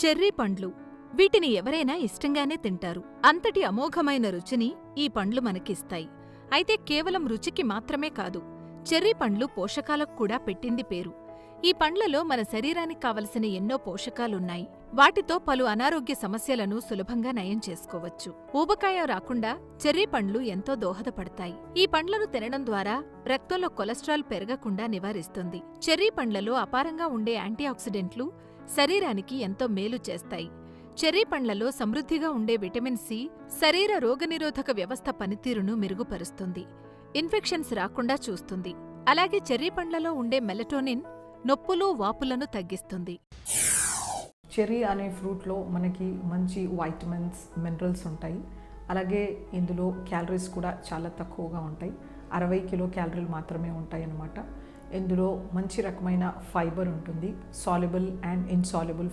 Cherry పండ్లు. వీటిని ఎవరైనా ఇష్టంగానే తింటారు. అంతటి అమోఘమైన రుచిని ఈ పండ్లు మనకిస్తాయి. అయితే కేవలం రుచికి మాత్రమే కాదు, చెర్రీ పండ్లు పోషకాలకు కూడా పెట్టింది పేరు. ఈ పండ్లలో మన శరీరానికి కావలసిన ఎన్నో పోషకాలున్నాయి. వాటితో పలు అనారోగ్య సమస్యలను సులభంగా నయం చేసుకోవచ్చు. ఊబకాయం రాకుండా చెర్రీ పండ్లు ఎంతో దోహదపడతాయి. ఈ పండ్లను తినడం ద్వారా రక్తంలో కొలెస్ట్రాల్ పెరగకుండా నివారిస్తుంది. చెర్రీ పండ్లలో అపారంగా ఉండే యాంటీఆక్సిడెంట్లు శరీరానికి ఎంతో మేలు చేస్తాయి. చెర్రీ పండ్లలో సమృద్ధిగా ఉండే విటమిన్ సి శరీర రోగనిరోధక వ్యవస్థ పనితీరును మెరుగుపరుస్తుంది. ఇన్ఫెక్షన్స్ రాకుండా చూస్తుంది. అలాగే చెర్రీ పండ్లలో ఉండే మెలటోనిన్ నొప్పులు వాపులను తగ్గిస్తుంది. చెర్రీ అనే ఫ్రూట్లో మనకి మంచి వైటమిన్స్, మినరల్స్ ఉంటాయి. అలాగే ఇందులో క్యాలరీస్ కూడా చాలా తక్కువగా ఉంటాయి. 60 కిలో క్యాలరీలు మాత్రమే ఉంటాయి అన్నమాట. ఇందులో మంచి రకమైన ఫైబర్ ఉంటుంది. Soluble and insoluble